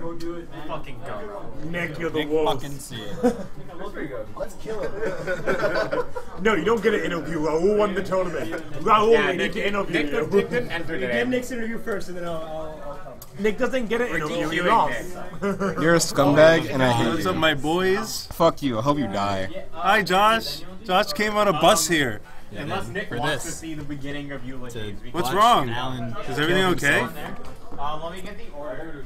Go do it, man. Fucking go. Nick, you're the Nick worst. fucking C. Let's kill it. No, you don't get an interview. Raul won the tournament. Raul, we need to interview you. Nick didn't enter today. Give Nick's interview first, and then I'll come. Nick doesn't get an interview. You're DQing wrong. You're a scumbag, and I hate What's you. up, my boys? Fuck you. I hope you die. Hi, Josh. Josh came on a bus here. Unless Nick for wants to this. see the beginning of Ulysses. What's wrong? Alan Is everything okay? Let me get the order.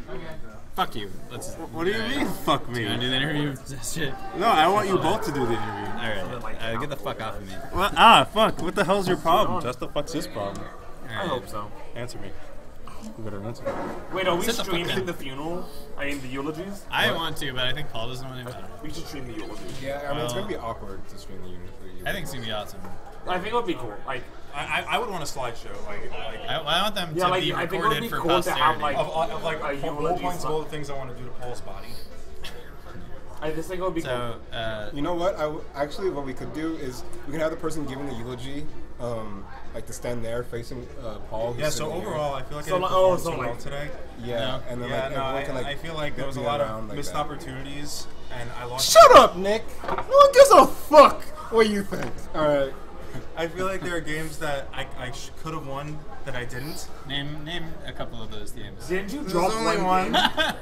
Fuck you. Let's. What do you mean, fuck me? You wanna do the interview? Shit. No, I want you both to do the interview. Alright. Get the fuck off of me. What? Fuck. What the hell's your problem? Just the fuck's his problem? I hope so. Answer me. You better answer me. Wait, are we Sit the fuck streaming down. the funeral? I mean, the eulogies? I want to, but I think Paul doesn't want to. We should stream the eulogies. Yeah, I mean, it's gonna be awkward to stream the unit for you. I think it's gonna be awesome. I think it would be cool. Like, I would want a slideshow. I want them yeah, to like be I think it would recorded be for cool to have posterity. like a eulogy points of song. all the things I want to do to Paul's body. I just think it would be So, You know what? Actually, what we could do is we can have the person giving the eulogy, like to stand there facing Paul. who's Yeah. So sitting here. overall, I feel like I So didn't like- perform so too well like- today. Yeah, and then Yeah, like no, everyone can, like I feel like there was a be lot around of like missed that. opportunities, and I lost. Shut up, Nick. No one gives a fuck what you think. All right. I feel like there are games that I could have won that I didn't. name a couple of those games. Didn't you There's drop only one? one.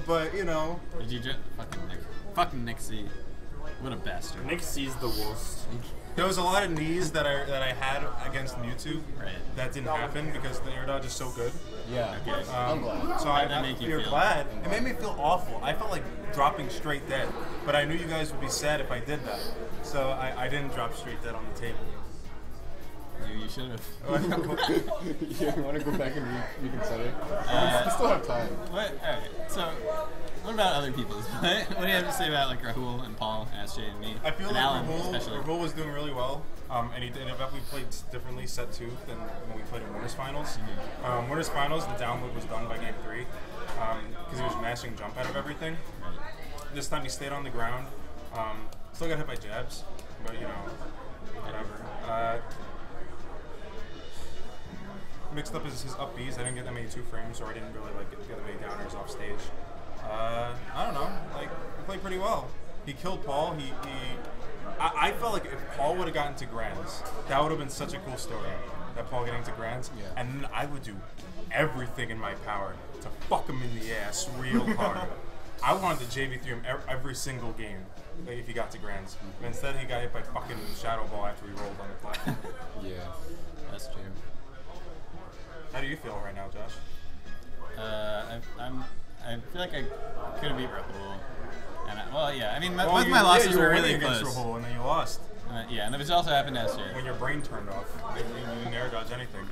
But you know, Did you just fucking Nick? Fucking NickC. What a bastard. Nick sees the worst. there was a lot of knees that I had against Mewtwo Right. that didn't happen because the air dodge is so good. Yeah. Okay. I'm glad. So How'd that make you you're feel? glad. It made me feel awful. I felt like dropping straight dead, but I knew you guys would be sad if I did that. So I didn't drop straight dead on the table. You should have. Yeah, you want to go back and reconsider? We still have time. What? Alright. So, what about other people's? What do you have to say about like Rahul and Paul, SJ, and me? I feel and like Alan, especially. Rahul was doing really well, and he definitely played differently set 2 than when we played in Winners Finals. Winners Finals, the download was done by game 3 because he was mashing jump out of everything. This time he stayed on the ground. Still got hit by jabs, but you know, whatever. Mixed up his up Bs. I didn't get that many 2 frames, or I didn't really like get that many downers off stage. I don't know. Like, he played pretty well. He killed Paul. I felt like if Paul would have gotten to Grands, that would have been such a cool story. That Paul getting to Grands, and then I would do everything in my power to fuck him in the ass real hard. I wanted to JV3 him every single game, like, if he got to Grands. But instead, he got hit by fucking Shadow Ball after he rolled on the platform. Yeah. That's true. How do you feel right now, Josh? I feel like I could have beat Rahul. And well, yeah. I mean, Well, both you- my losses yeah, you were winning really against close. Rahul, and then you lost. Yeah, and it also happened to SJ. When your brain turned off, you didn't air dodge anything.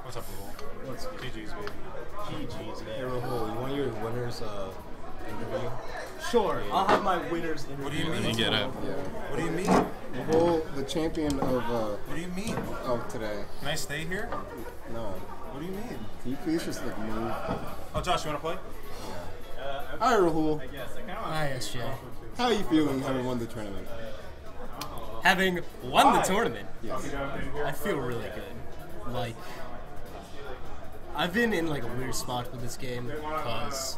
What's up, Rahul? What's GG's, baby. GG's, Hey, man. Rahul, you want your winners interview? Sure, I'll have my winners interview. What do you mean? Let me get up. Yeah. What do you mean? Rahul, the champion of What do you mean? today. Can I stay here? No. What do you mean? Can you please just like move? Oh, Josh, you want to play? Hi, Rahul. Hi, SJ. How are you feeling having won the tournament? Having won the tournament, Yes. I feel really good. Like, I've been in like a weird spot with this game because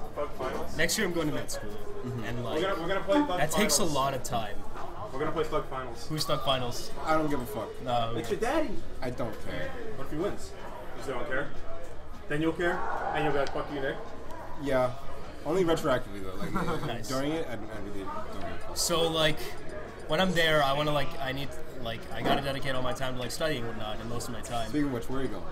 next year I'm going to med school, and like We're gonna play Thug that takes a Finals. lot of time. We're gonna play Thug Finals. Who's stuck finals? I don't give a fuck. It's your daddy. I don't care. What if he wins? You still don't care? Then you'll care, and you'll be like, fuck you, Nick. Yeah. Only retroactively though. Like Nice. during it, I really don't give a fuck. So like, when I'm there, I want to I gotta dedicate all my time to like studying and whatnot, and most of my time. Speaking of which, where are you going?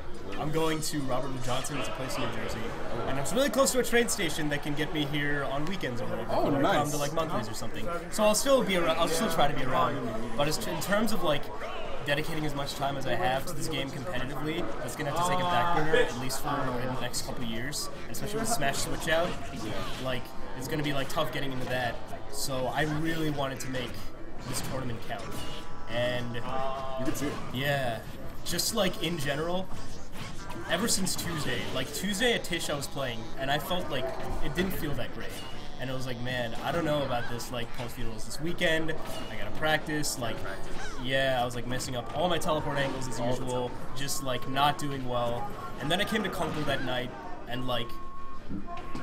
I'm going to Robert Wood Johnson. It's a place in New Jersey, and it's really close to a train station that can get me here on weekends or whatever. Oh, or nice. come to like monthlies or something. So I'll still be around. I'll still try to be around. But in terms of like dedicating as much time as I have to this game competitively, that's gonna have to take a back burner at least for the next couple of years, especially with Smash Switch out. Like it's gonna be like tough getting into that. So I really wanted to make this tournament count, and You can see it. yeah, just like in general. Ever since Tuesday, like Tuesday at Tish I was playing, and I felt like it didn't feel that great. And I was like, man, I don't know about this, like, post-funerals this weekend. I gotta practice, like, yeah, I was like messing up all my teleport angles as usual, just like not doing well. And then I came to Kunkel that night, and like,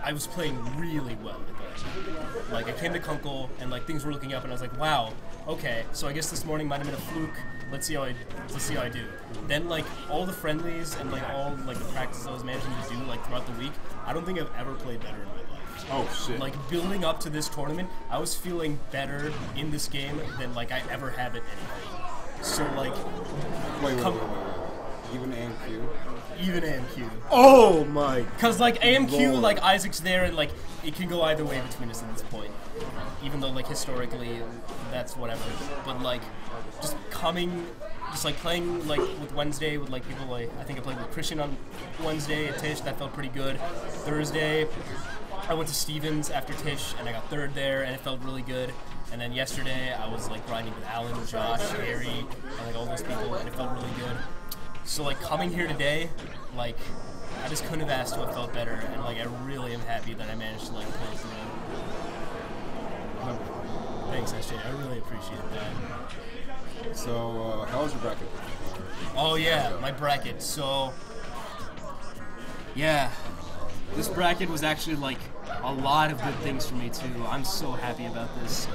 I was playing really well with that. Like, I came to Kunkel, and like things were looking up, and I was like, wow, okay, so I guess this morning might have been a fluke. Let's see how I do. Then like all the friendlies and like all like the practices I was managing to do like throughout the week, I don't think I've ever played better in my life. Oh shit. Like building up to this tournament, I was feeling better in this game than like I ever have at anything. So like, Wait. Even AMQ? even AMQ. Oh my. Cause like AMQ, Lord. like Isaac's there, and like it can go either way between us at this point. Even though like historically, that's whatever. But like, just like playing like with Wednesday with like people like I think I played with Christian on Wednesday at Tish. That felt pretty good. Thursday, I went to Stevens after Tish, and I got third there, and it felt really good. And then yesterday, I was like grinding with Alan, Josh, Harry, and like all those people, and it felt really good. So like coming here today, like I just couldn't have asked to have felt better, and like I really am happy that I managed to like pull through. Thanks, SJ. I really appreciate that. So, how was your bracket? Oh yeah, my bracket. So yeah, this bracket was actually like a lot of good things for me too. I'm so happy about this.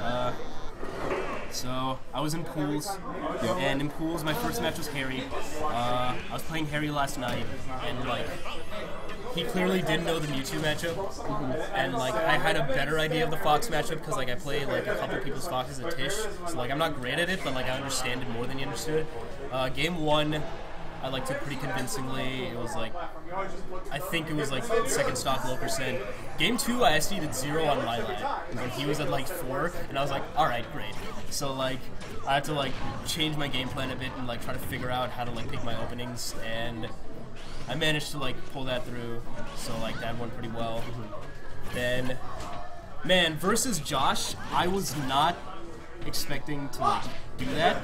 So I was in pools, and in pools my first match was Harry. I was playing Harry last night, and like he clearly didn't know the Mewtwo matchup, and like I had a better idea of the Fox matchup because like I played like a couple people's Foxes at Tish, so like I'm not great at it, but like I understand it more than he understood. Game 1, I like took pretty convincingly. It was like, I think it was like second stock low percent. Game 2, I SD'd at 0 on Lilac, and he was at like 4, and I was like, alright, great. So like, I had to like change my game plan a bit and like try to figure out how to like pick my openings, and I managed to like pull that through, so like that went pretty well. Then, man, versus Josh, I was not expecting to like do that,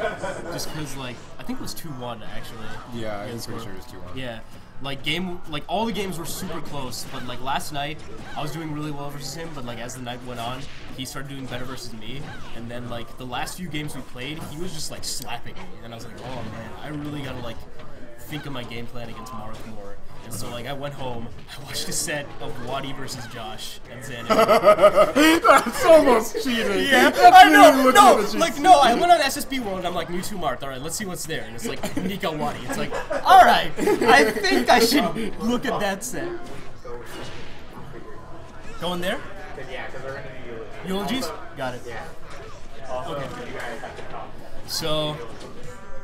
just because like I think it was 2-1 actually. Yeah, I'm pretty sure it was 2-1. Yeah, like all the games were super close, but like last night I was doing really well versus him, but like as the night went on, he started doing better versus me, and then like the last few games we played, he was just like slapping me, and I was like, oh man, I really gotta like think of my game plan against Mark more. And so like I went home, I watched a set of Wadi versus Josh and Xanon. That's almost cheating. Yeah, That's I know. really No, looking at like you. no. I went on SSB World. And I'm like Mewtwo marked. All right, let's see what's there. And it's like Nika Wadi. It's like, all right. I think I should look at that set. Going there? Yeah, because we're going to do Eulogies? Got it. Yeah. Also, Okay. you guys have to talk. So,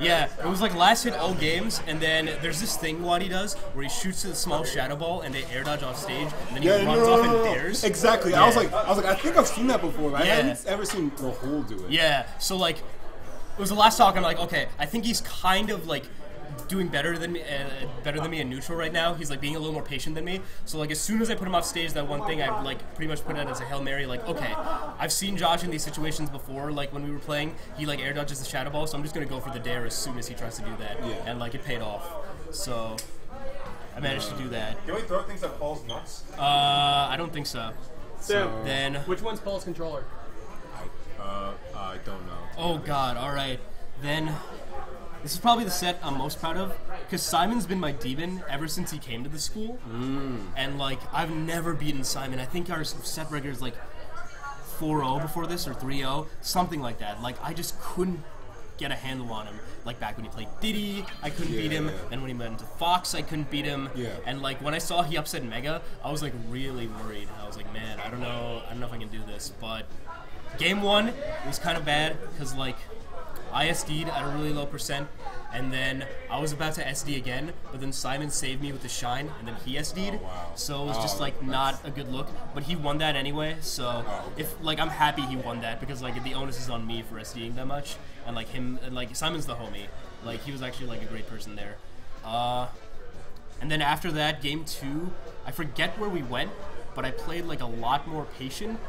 yeah, it was like last hit all games, and then there's this thing Wadi does where he shoots a small shadow ball and they air dodge off stage, and then he runs off and dares. Exactly. Yeah. I was like, I think I've seen that before, but Yeah. I hadn't ever seen the whole do it. Yeah, so like, it was the last talk. I'm like, okay, I think he's kind of like doing better than me in neutral right now. He's like being a little more patient than me. So like, as soon as I put him off stage, that one thing I like pretty much put it as a Hail Mary. Like, okay, I've seen Josh in these situations before. Like when we were playing, he like air dodges the shadow ball, so I'm just gonna go for the dare as soon as he tries to do that. Yeah. And like it paid off. So I managed to do that. Can we throw things at Paul's nuts? I don't think so. So, Then. which one's Paul's controller? I don't know. Oh god, alright. Then, this is probably the set I'm most proud of, because Simon's been my demon ever since he came to the school. And like, I've never beaten Simon. I think our set record is like 4-0 before this, or 3-0, something like that. Like, I just couldn't get a handle on him. Like back when he played Diddy, I couldn't beat him. Yeah. Then when he went into Fox, I couldn't beat him. Yeah. And like when I saw he upset Mega, I was like really worried. I was like, man, I don't know if I can do this. But game 1 it was kind of bad because like I SD'd at a really low percent, and then I was about to SD again, but then Simon saved me with the shine, and then he SD'd. So it was just like not a good look. But he won that anyway. So if like I'm happy he won that because like the onus is on me for SDing that much, and like him, and like Simon's the homie. Like he was actually like a great person there. And then after that, game 2, I forget where we went, but I played like a lot more patient,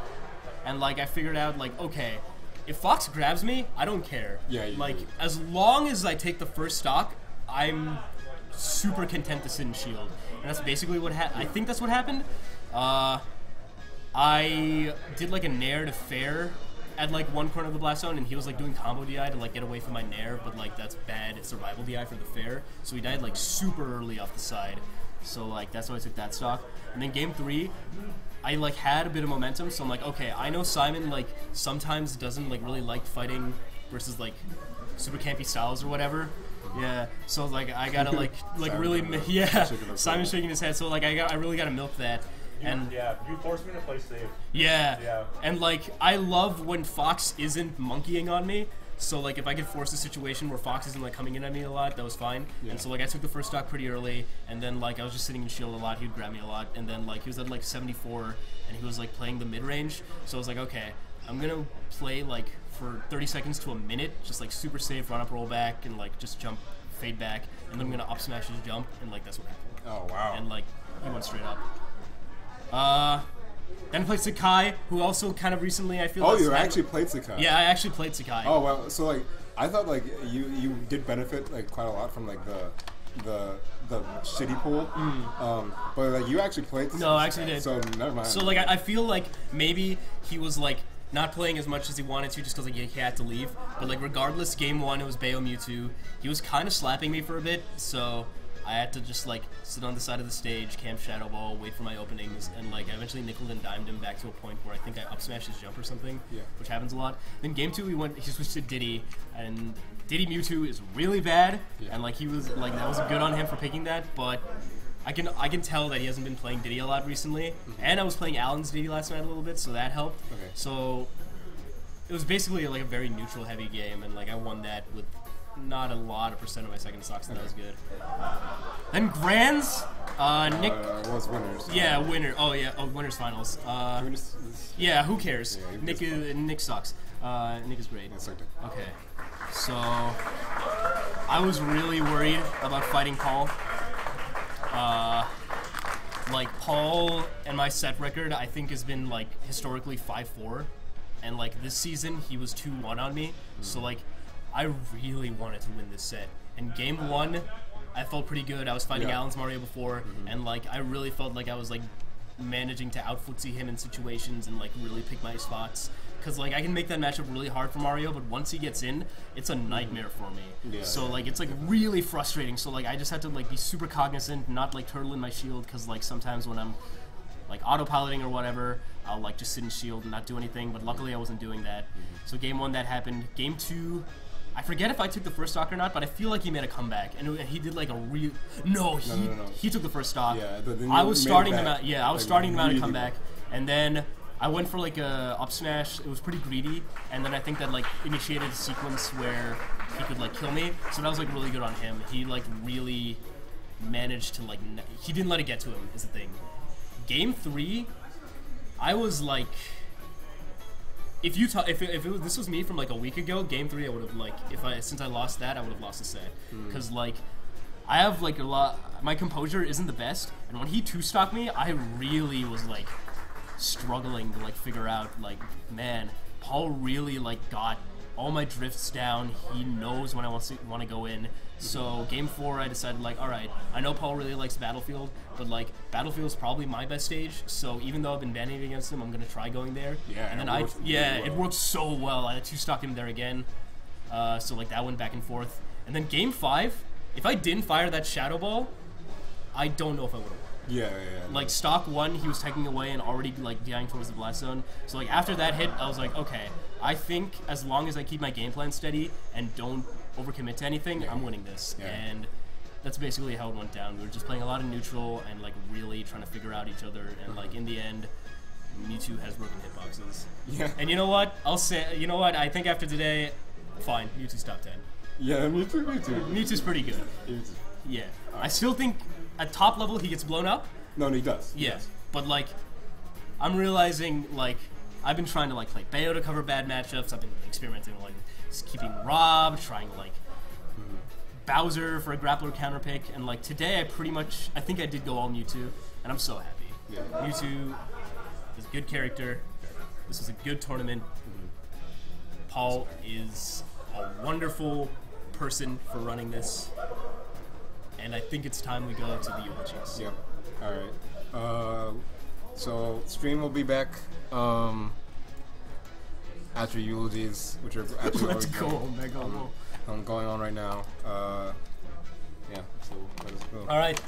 and like I figured out like, okay, if Fox grabs me, I don't care. Yeah, you like do. as long as I take the first stock, I'm super content to sit in shield, and that's basically what I think that's what happened. I did like a nair to fair at like one corner of the blast zone, and he was like doing combo DI to like get away from my nair, but like that's bad survival DI for the fair, so he died like super early off the side. So like that's why I took that stock. And then game 3, I like had a bit of momentum, so I'm like, okay, I know Simon like sometimes doesn't like really like fighting versus like super campy styles or whatever. Yeah, so like I gotta like really Simon's shaking his head. So like I really gotta milk that. And yeah, you forced me to play safe. Yeah. And like I love when Fox isn't monkeying on me. So like if I could force a situation where Fox isn't like coming in at me a lot, that was fine. Yeah. And so like I took the first stock pretty early, and then like I was just sitting in shield a lot. He'd grab me a lot, and then like he was at like 74, and he was like playing the mid range. So I was like, okay, I'm gonna play like for 30 seconds to a minute, just like super safe, run up, roll back, and like just jump, fade back, and then I'm gonna up smash his jump, and like that's what happened. Oh wow! And like he went straight up. Then I played Sakai, who also kind of recently I feel. Oh, you actually played Sakai? Yeah, I actually played Sakai. Oh well, so like I thought like you did benefit like quite a lot from like the shitty pool, but like you actually played. No, I actually did. So never mind. So like I feel like maybe he was like not playing as much as he wanted to just because like he had to leave. But like regardless, game 1 it was Bayo Mewtwo. He was kind of slapping me for a bit, so I had to just like sit on the side of the stage, camp Shadow Ball, wait for my openings, and like I eventually nickeled and dimed him back to a point where I think I up smashed his jump or something, which happens a lot. Then game 2 he switched to Diddy, and Diddy Mewtwo is really bad, and like he was like that was good on him for picking that, but I can tell that he hasn't been playing Diddy a lot recently, and I was playing Alan's Diddy last night a little bit, so that helped. Okay. So it was basically like a very neutral heavy game, and like I won that with not a lot of percent of my second stocks, and that was good. Then Grands, Nick. Was winners. Yeah, winner. Oh yeah, winners finals. Yeah, who cares? Yeah, Nick sucks. Nick is great. That's okay. Okay, so I was really worried about fighting Paul. Like Paul and my set record, I think has been like historically 5-4, and like this season he was 2-1 on me. So like I really wanted to win this set. And game 1, I felt pretty good. I was fighting Alan's Mario before, and like I really felt like I was like managing to out-footsie him in situations and like really pick my spots. Cause like I can make that matchup really hard for Mario, but once he gets in, it's a nightmare for me. Yeah. So like it's like really frustrating. So like I just had to like be super cognizant, not like turtle in my shield, cause like sometimes when I'm like autopiloting or whatever, I'll like just sit in shield and not do anything. But luckily I wasn't doing that. So game 1 that happened. Game 2. I forget if I took the first stock or not, but I feel like he made a comeback, and he did like a real. No, he took the first stock. Yeah, but I was starting him out. Yeah, I was starting him out a comeback, and then I went for like a up smash. It was pretty greedy, and then I think that like initiated a sequence where he could like kill me. So that was like really good on him. He like really managed to like he didn't let it get to him. Is the thing. Game 3, I was like. If this was me from like a week ago, game 3 I would have like since I lost that I would have lost the set because like I have like a lot. My composure isn't the best, and when he 2-stocked me, I really was like struggling to like figure out like man, Paul really like got all my drifts down. He knows when I want to go in. So game 4, I decided like, all right, I know Paul really likes Battlefield, but like Battlefield's probably my best stage. So even though I've been banning against him, I'm gonna try going there. Yeah, and then it worked so well. I 2-stocked him there again. So like that went back and forth. And then game 5, if I didn't fire that Shadow Ball, I don't know if I would have won. Yeah. Like stock 1, he was taking away and already like dying towards the blast zone. So like after that hit, I was like, okay, I think as long as I keep my game plan steady and don't overcommit to anything, I'm winning this. Yeah. And that's basically how it went down. We were just playing a lot of neutral and like really trying to figure out each other. And like in the end, Mewtwo has broken hitboxes. Yeah. And you know what? I'll say, you know what? I think after today, fine, Mewtwo's top 10. Yeah, me too. Mewtwo's pretty good. Yeah. I still think at top level he gets blown up. No, he does. Yeah. But like, I'm realizing like, I've been trying to like play Bayo to cover bad matchups. I've been experimenting like just keeping Rob, trying to like Bowser for a grappler counter pick, and like today I think I did go all Mewtwo, and I'm so happy. Yeah. Mewtwo is a good character. This was a good tournament. Paul is a wonderful person for running this, and I think it's time we go to the eulogies. Yep. All right. So stream will be back after eulogies, which are actually Let's go, Omega. Going on right now. Yeah. So let's go. All right.